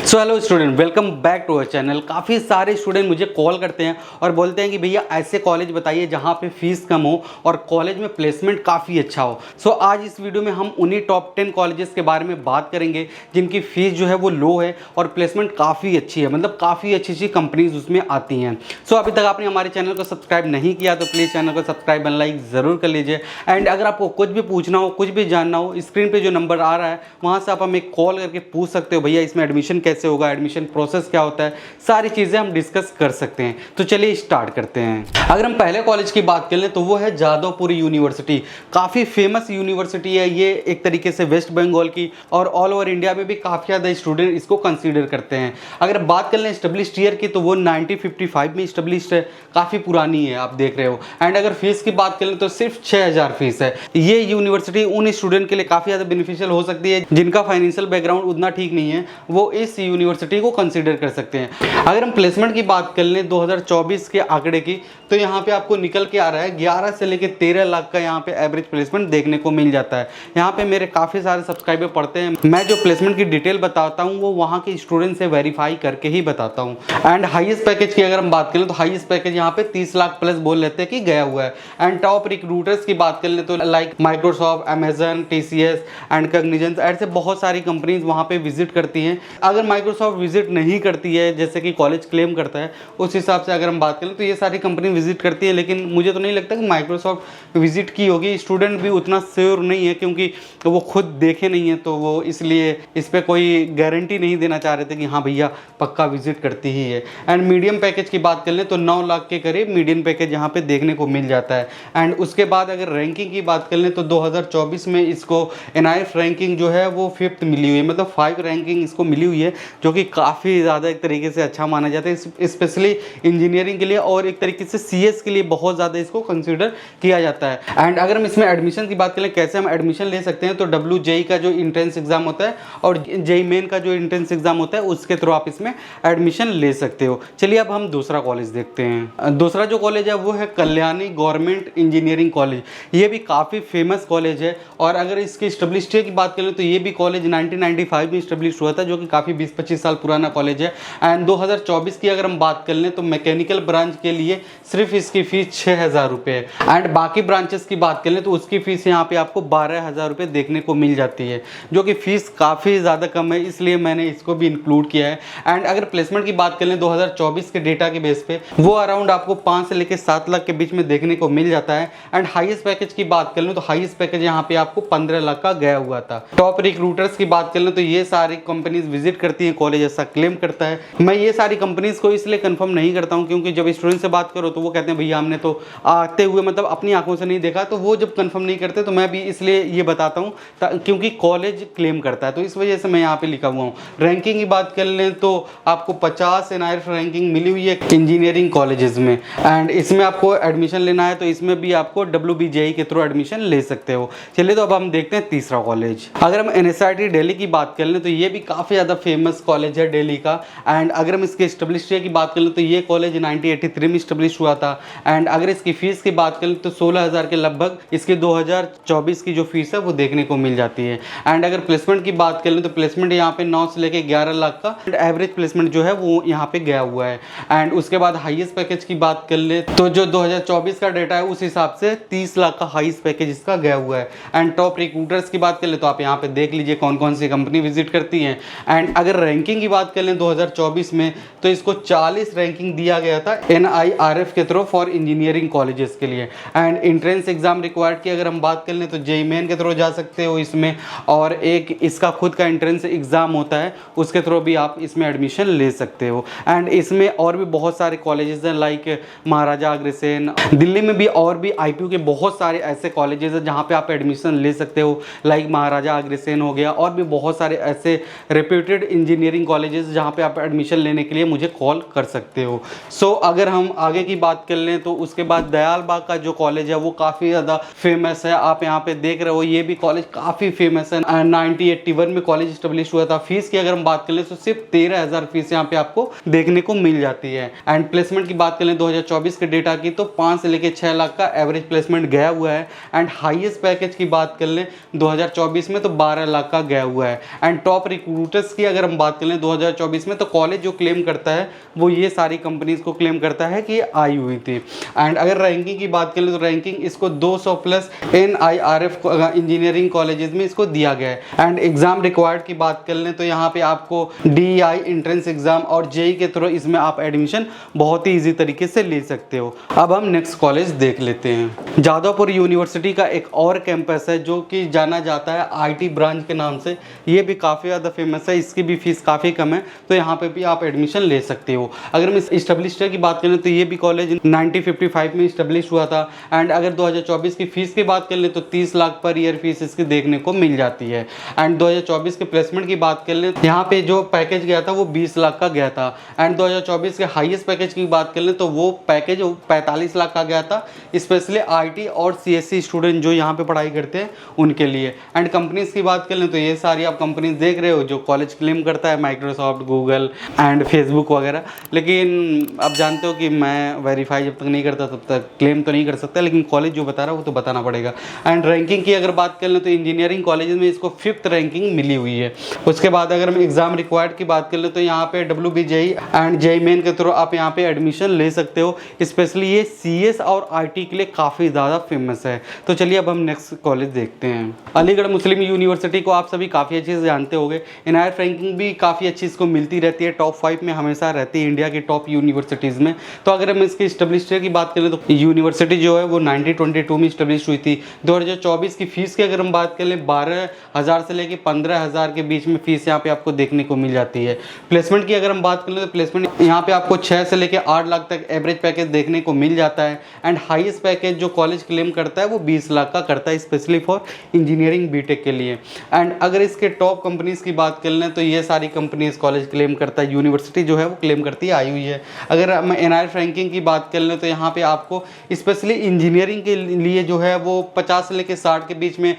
So hello student, welcome back to our channel. काफ़ी सारे student मुझे कॉल करते हैं और बोलते हैं कि भैया ऐसे कॉलेज बताइए जहाँ पे फीस कम हो और कॉलेज में प्लेसमेंट काफ़ी अच्छा हो। सो आज इस वीडियो में हम उन्हीं टॉप 10 कॉलेजेस के बारे में बात करेंगे जिनकी फ़ीस जो है वो लो है और प्लेसमेंट काफ़ी अच्छी है, मतलब काफ़ी अच्छी अच्छी कंपनीज उसमें आती हैं। सो अभी तक आपने हमारे चैनल को सब्सक्राइब नहीं किया तो प्लीज़ चैनल को सब्सक्राइब एंड लाइक ज़रूर कर लीजिए। एंड अगर आपको कुछ भी पूछना हो, कुछ भी जानना हो, स्क्रीन पर जो नंबर आ रहा है वहाँ से आप हमें कॉल करके पूछ सकते हो, भैया इसमें एडमिशन कैसे होगा, एडमिशन प्रोसेस क्या होता है, सारी चीज़ें हम डिस्कस कर सकते हैं। तो चलिए स्टार्ट करते हैं। अगर हम पहले कॉलेज की बात कर लें तो वो है जादवपुर यूनिवर्सिटी। काफ़ी फेमस यूनिवर्सिटी है ये एक तरीके से वेस्ट बंगाल की, और ऑल ओवर इंडिया में भी काफ़ी ज़्यादा स्टूडेंट इसको कंसीडर करते हैं। अगर बात कर लें स्टेब्लिश्ड ईयर की तो वो 1955 में स्टेब्लिश्ड है, काफ़ी पुरानी है, आप देख रहे हो। एंड अगर फीस की बात कर लें तो सिर्फ 6000 फीस है। ये यूनिवर्सिटी उन स्टूडेंट के लिए काफ़ी ज़्यादा बेनिफिशियल हो सकती है जिनका फाइनेंशियल बैकग्राउंड उतना ठीक नहीं है, वो इस यूनिवर्सिटी को कंसीडर कर सकते हैं। अगर हम प्लेसमेंट की बात कर लें 2024 के आंकड़े की तो यहाँ पे आपको निकल के आ रहा है 11 से लेकर 13 लाख का यहाँ पे एवरेज प्लेसमेंट देखने को मिल जाता है। यहाँ पे मेरे काफ़ी सारे सब्सक्राइबर पढ़ते हैं, मैं जो प्लेसमेंट की डिटेल बताता हूँ वो वहाँ के स्टूडेंट से वेरीफाई करके ही बताता हूँ। एंड हाईएस्ट पैकेज की अगर हम बात करें तो हाईएस्ट पैकेज यहाँ पे 30 लाख प्लस बोल लेते हैं कि गया हुआ है। एंड टॉप रिक्रूटर्स की बात कर ले तो like Microsoft, Amazon, TCS and Cognizant, ऐसे बहुत सारी कंपनीज वहाँ पे विजिट करती हैं। अगर माइक्रोसॉफ्ट विजिट नहीं करती है जैसे कि कॉलेज क्लेम करता है, उस हिसाब से अगर हम बात करें तो ये सारी कंपनी विजिट करती है, लेकिन मुझे तो नहीं लगता कि माइक्रोसॉफ्ट विजिट की होगी। स्टूडेंट भी उतना श्योर नहीं है क्योंकि वो खुद देखे नहीं है, तो वो इसलिए इस पर कोई गारंटी नहीं देना चाह रहे थे कि हाँ भैया पक्का विजिट करती ही है। एंड मीडियम पैकेज की बात कर लें तो 9 लाख के करीब मीडियम पैकेज यहाँ पे देखने को मिल जाता है। एंड उसके बाद अगर रैंकिंग की बात कर लें तो 2024 में इसको NIF रैंकिंग जो है वो 5th मिली हुई है, मतलब 5 रैंकिंग इसको मिली हुई है, जो कि काफ़ी ज़्यादा एक तरीके से अच्छा माना जाता है, स्पेशली इंजीनियरिंग के लिए, और एक तरीके से CS के लिए बहुत ज़्यादा इसको कंसीडर किया जाता है। एंड अगर हम इसमें एडमिशन की बात करें कैसे हम एडमिशन ले सकते हैं तो WJEE का जो इंट्रेंस एग्जाम होता है और JEE मेन का जो इंट्रेंस एग्जाम होता है उसके थ्रू आप इसमें एडमिशन ले सकते हो। चलिए अब हम दूसरा कॉलेज देखते हैं। दूसरा जो कॉलेज है वो है कल्याणी गवर्नमेंट इंजीनियरिंग कॉलेज। ये भी काफ़ी फेमस कॉलेज है, और अगर इसके स्टेब्लिश्ड ईयर की बात करें तो ये भी कॉलेज 1995 में स्टेब्लिश हुआ था, जो कि काफ़ी 20-25 साल पुराना कॉलेज है। एंड 2024 की अगर हम बात कर लें तो मैकेनिकल ब्रांच के लिए सिर्फ इसकी फीस 6000 रुपये है। एंड बाकी ब्रांचेस की बात कर लें तो उसकी फीस यहाँ पे आपको 12000 रुपये देखने को मिल जाती है, जो कि फीस काफ़ी ज़्यादा कम है, इसलिए मैंने इसको भी इंक्लूड किया है। एंड अगर प्लेसमेंट की बात कर लें 2024 के डेटा के बेस पे वो अराउंड आपको 5 से लेकर 7 लाख के बीच में देखने को मिल जाता है। एंड हाईएस्ट पैकेज की बात कर लें तो हाईएस्ट पैकेज यहाँ पे आपको 15 लाख का गया हुआ था। टॉप रिक्रूटर्स की बात कर लें तो ये सारी कंपनीज विजिट करती हैं, कॉलेज ऐसा क्लेम करता है। मैं ये सारी कंपनीज को इसलिए कंफर्म नहीं करता हूँ क्योंकि जब स्टूडेंट से बात करो तो वो कहते हैं भैया हमने तो आते हुए मतलब अपनी आंखों से नहीं देखा, तो वो जब कंफर्म नहीं करते तो मैं भी इसलिए ये बताता हूँ क्योंकि कॉलेज क्लेम करता है, तो इस वजह से मैं यहाँ पे लिखा हुआ हूँ। रैंकिंग की बात कर लें तो आपको 50 NIF रैंकिंग मिली हुई है इंजीनियरिंग कॉलेजेस में। एंड इसमें आपको एडमिशन लेना है तो इसमें भी आपको WBJEE के थ्रू एडमिशन ले सकते हो। चलिए तो अब हम देखते हैं तीसरा कॉलेज। अगर हम NSIT दिल्ली की बात कर लें तो ये भी काफ़ी ज़्यादा फेमस कॉलेज है दिल्ली का। एंड अगर हम इसके स्टेब्लिश्ड ईयर की बात कर लें तो ये कॉलेज 1983 में स्टेब्लिश हुआ था। एंड अगर इसकी फीस की बात करें तो 16000 के लगभग इसकी 2024 की जो फीस है वो देखने को मिल जाती है। एंड अगर प्लेसमेंट की बात कर लें तो प्लेसमेंट यहाँ पे 9 से लेकर 11 लाख का एवरेज प्लेसमेंट जो है वो यहाँ पे गया हुआ है। एंड उसके बाद हाईएस्ट पैकेज की बात कर ले तो जो 2024 का डेटा है उस हिसाब से 30 लाख का हाईएस्ट पैकेज इसका गया हुआ है। एंड टॉप रिक्रूटर्स की बात कर ले तो आप यहाँ पे देख लीजिए कौन कौन सी कंपनी विजिट करती हैं। एंड अगर रैंकिंग की बात कर लें 2024 में तो इसको 40 रैंकिंग दिया गया था NIRF के थ्रू फॉर इंजीनियरिंग कॉलेजेस के लिए। एंड इंट्रेंस एग्जाम रिक्वायर्ड की अगर हम बात कर लें तो JEE मेन के थ्रू जा सकते हो इसमें, और एक इसका खुद का इंट्रेंस एग्जाम होता है उसके थ्रू भी आप इसमें एडमिशन ले सकते हो। एंड इसमें और भी बहुत सारे कॉलेजेस हैं लाइक महाराजा अग्रसेन। दिल्ली में भी और भी IPU के बहुत सारे ऐसे कॉलेजेस हैं जहाँ पे आप एडमिशन ले सकते हो, लाइक महाराजा अग्रसेन हो गया, और भी बहुत सारे ऐसे रेप्यूटेड इंजीनियरिंग कॉलेजेस जहाँ पे आप एडमिशन लेने के लिए मुझे कॉल कर सकते हो। सो अगर हम आगे की बात कर लें तो उसके बाद दयाल बाग का जो कॉलेज है वो काफ़ी ज़्यादा फेमस है। आप यहाँ पे देख रहे हो ये भी कॉलेज काफ़ी फेमस है। 1981 में कॉलेज स्टेब्लिश हुआ था। फीस की अगर हम बात कर लें तो सिर्फ 13000 फीस यहाँ पे आपको देखने को मिल जाती है। एंड प्लेसमेंट की बात कर लें 2024 के डेटा की तो 5 से लेकर 6 लाख का एवरेज प्लेसमेंट गया हुआ है। एंड हाईएस्ट पैकेज की बात कर लें 2024 में तो 12 लाख का गया हुआ है। एंड टॉप रिक्रूटर्स की अगर हम हम बात करें 2024 में, तो कॉलेज जो क्लेम करता है वो ये सारी कंपनीज को क्लेम करता है कि आई हुई थी। एंड अगर रैंकिंग की बात करें तो रैंकिंग इसको 200 प्लस NIRF इंजीनियरिंग कॉलेजेस में इसको दिया गया है। एंड एग्जाम रिक्वायर्ड की बात कर लें तो यहाँ पे आपको DEI एंट्रेंस एग्जाम और JEE के थ्रू इसमें आप एडमिशन बहुत ही ईजी तरीके से ले सकते हो। अब हम नेक्स्ट कॉलेज देख लेते हैं। जादवपुर यूनिवर्सिटी का एक और कैंपस है जो कि जाना जाता है IT ब्रांच के नाम से। ये भी काफ़ी ज़्यादा फेमस है, इसकी भी फीस काफ़ी कम है, तो यहाँ पे भी आप एडमिशन ले सकते हो। अगर हम इस्टेब्लिश्ड की बात करें तो ये भी कॉलेज 1955 में इस्टेब्लिश हुआ था। एंड अगर 2024 की फीस की बात कर लें तो 30 लाख पर ईयर फीस इसकी देखने को मिल जाती है। एंड 2024 के प्लेसमेंट की बात कर लें, यहाँ पे जो पैकेज गया था वो 20 लाख का गया था। एंड 2024 के हाईएस्ट पैकेज की बात कर लें तो वो पैकेज 45 लाख का गया था, स्पेशली IT और CSE स्टूडेंट जो यहाँ पे पढ़ाई करते हैं उनके लिए। एंड कंपनीज की बात कर लें तो ये सारी आप कंपनीज देख रहे हो जो कॉलेज क्लेम करता है, माइक्रोसॉफ्ट, गूगल एंड फेसबुक वगैरह। लेकिन आप जानते हो कि मैं वेरीफाई जब तक नहीं करता तब तक क्लेम तो नहीं कर सकता, लेकिन कॉलेज जो बता रहा है वो तो बताना पड़ेगा। एंड रैंकिंग की अगर बात कर लें तो इंजीनियरिंग कॉलेज में इसको 5th रैंकिंग मिली हुई है। उसके बाद अगर हम एग्जाम रिक्वायर्ड की बात कर लें तो यहाँ पे WBJEE एंड JEE मेन के थ्रू आप यहाँ पे एडमिशन ले सकते हो। स्पेशली ये CS और IT के लिए काफ़ी ज़्यादा फेमस है। तो चलिए अब हम नेक्स्ट कॉलेज देखते हैं। अलीगढ़ मुस्लिम यूनिवर्सिटी को आप सभी काफ़ी अच्छे से जानते होंगे। NIRF रैंकिंग भी काफ़ी अच्छी इसको मिलती रहती है, टॉप 5 में हमेशा रहती है इंडिया की टॉप यूनिवर्सिटीज़ में। तो अगर हम इसकी इस्टेब्लिश्ड की बात करें तो यूनिवर्सिटी जो है वो 1922 में इस्टेब्लिश हुई थी। 2024 की फीस की अगर हम बात करें 12,000 से लेकर 15,000 के बीच में फीस यहाँ पे आपको देखने को मिल जाती है। प्लेसमेंट की अगर हम बात करें तो प्लेसमेंट यहाँ पे आपको 6 से लेकर 8 लाख तक एवरेज पैकेज देखने को मिल जाता है। एंड हाईएस्ट पैकेज जो कॉलेज क्लेम करता है वो 20 लाख का करता है, स्पेशली फॉर इंजीनियरिंग बीटेक के लिए। एंड अगर इसके टॉप कंपनीज की बात कर लें तो ये सारी कंपनीज कॉलेज क्लेम करता है, यूनिवर्सिटी जो है वो क्लेम करती है, आई हुई है। अगर हम NIRF रैंकिंग की बात कर लें तो यहाँ पे आपको स्पेशली इंजीनियरिंग के लिए जो है वो 50 से लेकर 60 के बीच में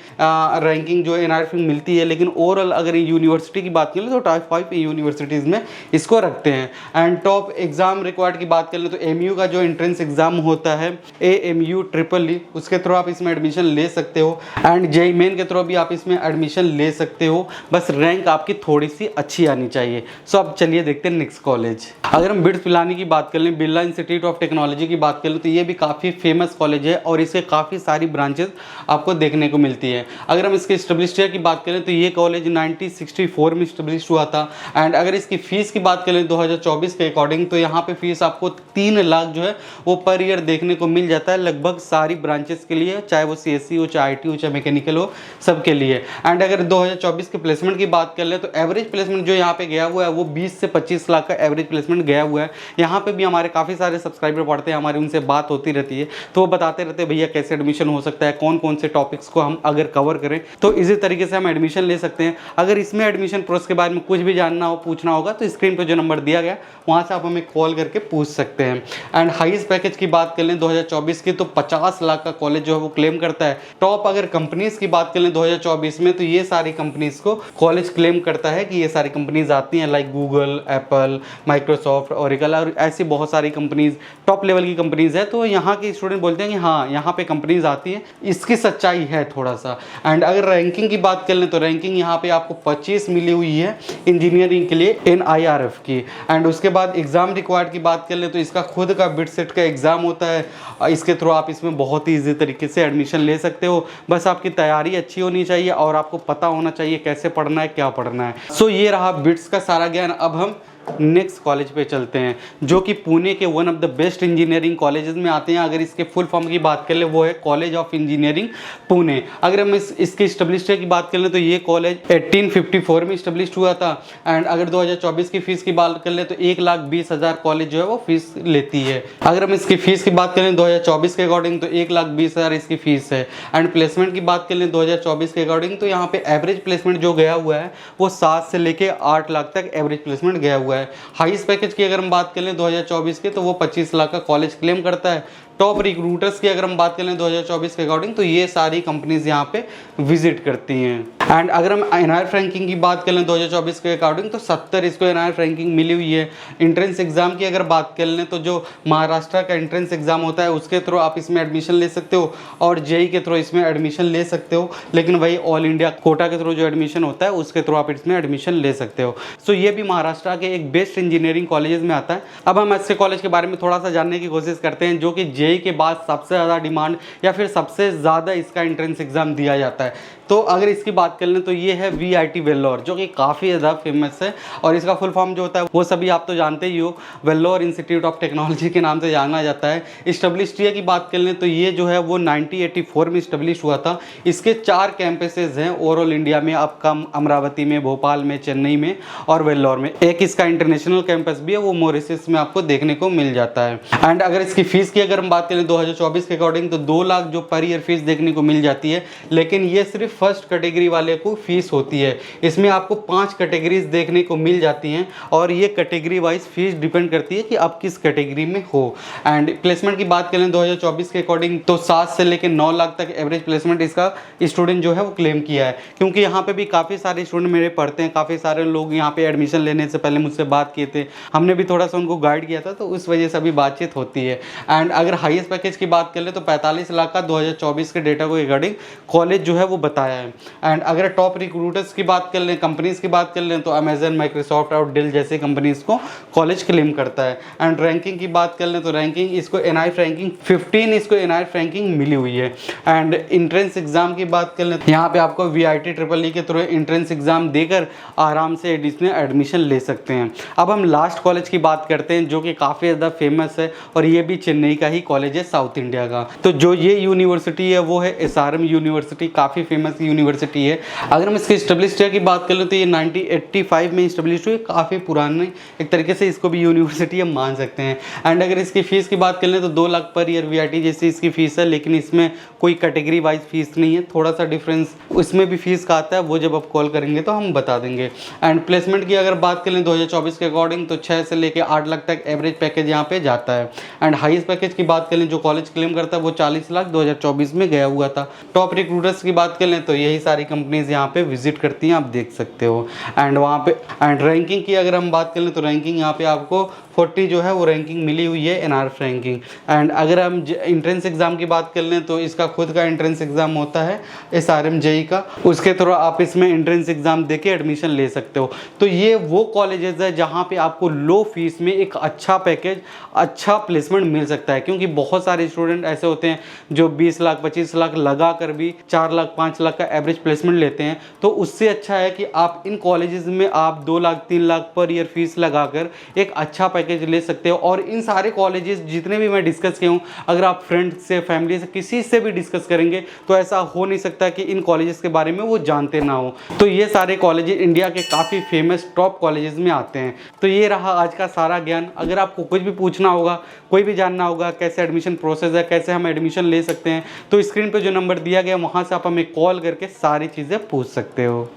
रैंकिंग जो NIRF मिलती है। लेकिन ओवरऑल अगर यूनिवर्सिटी की बात करें तो टॉप 5 यूनिवर्सिटीज़ में इसको रखते हैं। एंड टॉप एग्जाम रिक्वायर्ड की बात कर लें तो MU का जो एंट्रेंस एग्जाम होता है AMU EEE, उसके थ्रू आप इसमें एडमिशन ले सकते हो। एंड JEE मेन के थ्रू भी आप इसमें एडमिशन ले सकते हो, बस रैंक आपकी थोड़ी सी अच्छी आनी चाहिए। सो अब चलिए देखते हैं नेक्स्ट कॉलेज। अगर हम बिट्स पिलानी की बात कर लें, बिरला इंस्टीट्यूट ऑफ टेक्नोलॉजी की बात कर लें तो ये भी काफ़ी फेमस कॉलेज है और इसके काफ़ी सारी ब्रांचेस आपको देखने को मिलती है। अगर हम इसके इस्टेब्लिश्ड की बात करें तो ये कॉलेज 1964 में इस्टेब्लिश हुआ था। एंड अगर इसकी फ़ीस की बात करें 2024 के अकॉर्डिंग तो यहाँ पे फीस आपको 3 लाख जो है वो पर ईयर देखने को मिल जाता है, लगभग सारी ब्रांचेस के लिए, चाहे वो CSE हो, चाहे IT हो, चाहे मैकेनिकल हो, सबके लिए। एंड अगर 2024 के प्लेसमेंट की बात कर ले तो एवरेज प्लेसमेंट जो यहाँ पे गया हुआ है वो 20 से 25 लाख का एवरेज प्लेसमेंट गया हुआ है। यहाँ पे भी हमारे काफ़ी सारे सब्सक्राइबर पढ़ते हैं, हमारी उनसे बात होती रहती है, तो वो बताते रहते हैं भैया कैसे एडमिशन हो सकता है, कौन कौन से टॉपिक्स को हम अगर कवर करें तो इसी तरीके से हम एडमिशन ले सकते हैं। अगर इसमें एडमिशन प्रोसेस के बारे में कुछ भी जानना हो, पूछना होगा तो स्क्रीन पर जो नंबर दिया गया वहाँ से आप हमें कॉल करके पूछ सकते हैं। एंड हाईएस्ट पैकेज की बात कर लें 2024 की तो 50 लाख का कॉलेज जो है वो क्लेम करता है। टॉप अगर कंपनीज की बात कर लें 2024 में तो ये सारी कंपनीज को कॉलेज क्लेम करता है कि ये सारी कंपनीज आती हैं, like Google, Apple, Microsoft, Oracle और ऐसी बहुत सारी कंपनीज टॉप लेवल की कंपनीज है। तो यहाँ के स्टूडेंट बोलते हैं कि हाँ यहाँ पे कंपनीज आती हैं, इसकी सच्चाई है थोड़ा सा। एंड अगर रैंकिंग की बात कर लें तो रैंकिंग यहाँ पे आपको 25 मिली हुई है इंजीनियरिंग के लिए NIRF की। एंड उसके बाद एग्जाम रिक्वायर्ड की बात कर लें तो इसका खुद का बिट सेट का एग्जाम होता है, इसके थ्रू आप इसमें बहुत ही ईजी तरीके से एडमिशन ले सकते हो। बस आपकी तैयारी अच्छी होनी चाहिए और आपको पता होना चाहिए कैसे पढ़ना है, क्या पढ़ना है। सो ये रहा बिट्स का सारा ज्ञान। अब हम नेक्स्ट कॉलेज पे चलते हैं जो कि पुणे के one of the best engineering colleges में आते हैं। अगर इसके फुल फॉर्म की बात कर ले वो है कॉलेज ऑफ इंजीनियरिंग पुणे। अगर हम इसके इस्टेब्लिश्ड की बात कर लें तो ये कॉलेज 1854 में इस्टेब्लिश हुआ था। एंड अगर 2024 की फीस की बात कर ले तो 1,20,000 कॉलेज जो है वो फीस लेती है। अगर हम इसकी फीस की बात करें 2024 के अकॉर्डिंग तो 1,20,000 इसकी फीस है। एंड प्लेसमेंट की बात कर लें 2024 के अकॉर्डिंग तो यहाँ पे एवरेज प्लेसमेंट जो गया हुआ है वो 7 से लेके 8 लाख तक एवरेज प्लेसमेंट गया हुआ है। है। हाईएस्ट पैकेज की अगर हम बात करें 2024 के, तो वो 25 लाख का कॉलेज क्लेम करता है। टॉप रिक्रूटर्स की अगर हम बात करें 2024 के अकॉर्डिंग, तो ये सारी कंपनीज यहाँ पे विजिट करती हैं। एंड अगर हम NIRF रैंकिंग की बात करें 2024 के अकॉर्डिंग, तो 70 इसको NIRF रैंकिंग मिली हुई है। इंट्रेंस एग्जाम की अगर बात कर लें, तो जो महाराष्ट्र का इंट्रेंस एग्जाम होता है उसके थ्रू आप इसमें एडमिशन ले सकते हो, और JEE के थ्रू इसमें एडमिशन ले सकते हो। लेकिन वही ऑल इंडिया कोटा के थ्रू जो एडमिशन होता है उसके थ्रू आप इसमें एडमिशन ले सकते हो। सो ये भी महाराष्ट्र के एक बेस्ट इंजीनियरिंग कॉलेजेस में आता है। अब हम ऐसे कॉलेज के बारे में थोड़ा सा जानने की कोशिश करते हैं जो कि JEE के बाद सबसे ज़्यादा डिमांड या फिर सबसे ज़्यादा इसका एंट्रेंस एग्जाम दिया जाता है। तो अगर इसकी बात कर लें तो ये है VIT वेल्लोर, जो कि काफ़ी ज़्यादा फेमस है, और इसका फुल फॉर्म जो होता है वो सभी आप तो जानते ही हो, वेल्लोर इंस्टीट्यूट ऑफ टेक्नोलॉजी के नाम से जाना जाता है। इस्टेब्लिश ईयर की बात कर लें तो ये जो है वो 1984 में इस्टेब्लिश हुआ था। इसके 4 कैंपसेस हैं ओवरऑल इंडिया में, आपका अमरावती में, भोपाल में, चेन्नई में और वेल्लोर में। एक इसका इंटरनेशनल कैंपस भी है, वो मॉरिशस में आपको देखने को मिल जाता है। एंड अगर इसकी फीस की अगर हम बात करें 2024 के अकॉर्डिंग, तो 2 लाख जो पर ईयर फीस देखने को मिल जाती है। लेकिन ये सिर्फ फर्स्ट कैटेगरी वाले को फीस होती है। इसमें आपको 5 कैटेगरीज देखने को मिल जाती हैं, और ये कैटेगरी वाइज फीस डिपेंड करती है कि आप किस कैटेगरी में हो। एंड प्लेसमेंट की बात करें 2024 के अकॉर्डिंग, तो 7 से लेकर 9 लाख तक एवरेज प्लेसमेंट इसका स्टूडेंट जो है वो क्लेम किया है। क्योंकि यहाँ पे भी काफ़ी सारे स्टूडेंट मेरे पढ़ते हैं, काफ़ी सारे लोग यहाँ पे एडमिशन लेने से पहले मुझसे बात किए थे, हमने भी थोड़ा सा उनको गाइड किया था, तो उस वजह से अभी बातचीत होती है। एंड अगर हाईएस्ट पैकेज की बात कर ले तो 45 लाख का 2024 के डेटा को अकॉर्डिंग कॉलेज जो है वो बताया है। एंड अगर टॉप रिक्रूटर्स की बात कर लें, कंपनीज की बात कर लें, तो अमेजन, माइक्रोसॉफ्ट और डेल जैसे कंपनीज को कॉलेज क्लेम करता है। एंड रैंकिंग की बात कर लें तो रैंकिंग इसको NIRF रैंकिंग 15 इसको NIRF रैंकिंग मिली हुई है। एंड इंट्रेंस एग्जाम की बात कर लें तो यहाँ पे आपको VIT EEE के थ्रू इंट्रेंस एग्जाम देकर आराम से इसमें एडमिशन ले सकते हैं। अब हम लास्ट कॉलेज की बात करते हैं जो कि काफ़ी ज़्यादा फेमस है, और ये भी चेन्नई का ही कॉलेज है, साउथ इंडिया का। तो जो ये यूनिवर्सिटी है वो है SRM यूनिवर्सिटी, काफ़ी फेमस यूनिवर्सिटी है। अगर हम इसके इस्टेब्लिश ईयर की बात कर लें तो ये 1985 में इस्टेब्लिश हुई, काफ़ी पुरानी एक तरीके से इसको भी यूनिवर्सिटी हम मान सकते हैं। एंड अगर इसकी फ़ीस की बात कर लें तो 2 लाख पर ईयर VIT जैसी इसकी फ़ीस है, लेकिन इसमें कोई कैटेगरी वाइज फीस नहीं है। थोड़ा सा डिफरेंस इसमें भी फीस का आता है, वो जब आप कॉल करेंगे तो हम बता देंगे। एंड प्लेसमेंट की अगर बात करें 2024 के अकॉर्डिंग, तो 6 से लेकर 8 लाख तक एवरेज पैकेज यहाँ पे जाता है। एंड हाईएस्ट पैकेज की बात करें जो कॉलेज क्लेम करता है वो 40 लाख 2024 में गया हुआ था। टॉप रिक्रूटर्स की बात करें तो यही सारी कंपनीज यहाँ पे विजिट करती हैं, आप देख सकते हो। एंड वहाँ पे एंड रैंकिंग की अगर हम बात करें तो रैंकिंग यहाँ पे आपको 40 जो है वो रैंकिंग मिली हुई है, NIRF रैंकिंग। एंड अगर हम इंट्रेंस एग्जाम की बात कर लें तो इसका खुद का एंट्रेंस एग्जाम होता है SRM JEE का, उसके थ्रू आप इसमें एंट्रेंस एग्जाम देके एडमिशन ले सकते हो। तो ये वो कॉलेजेस है जहाँ पे आपको लो फीस में एक अच्छा पैकेज, अच्छा प्लेसमेंट मिल सकता है। क्योंकि बहुत सारे स्टूडेंट ऐसे होते हैं जो 20 लाख 25 लाख लगा कर भी 4 लाख 5 लाख का एवरेज प्लेसमेंट लेते हैं। तो उससे अच्छा है कि आप इन कॉलेजेस में आप 2 lakh 3 lakh per year fees लगाकर एक अच्छा पैकेज ले सकते हो। और इन सारे कॉलेजेस जितने भी मैं डिस्कस किया हूँ, अगर आप फ्रेंड से, फैमिली से, किसी से भी डिस्कस करेंगे तो ऐसा हो नहीं सकता कि इन कॉलेजेस के बारे में वो जानते ना हो। तो ये सारे कॉलेजेस इंडिया के काफ़ी फेमस टॉप कॉलेजेस में आते हैं। तो ये रहा आज का सारा ज्ञान। अगर आपको कुछ भी पूछना होगा, कोई भी जानना होगा, कैसे एडमिशन प्रोसेस है, कैसे हम एडमिशन ले सकते हैं, तो स्क्रीन पर जो नंबर दिया गया वहाँ से आप हमें कॉल करके सारी चीज़ें पूछ सकते हो।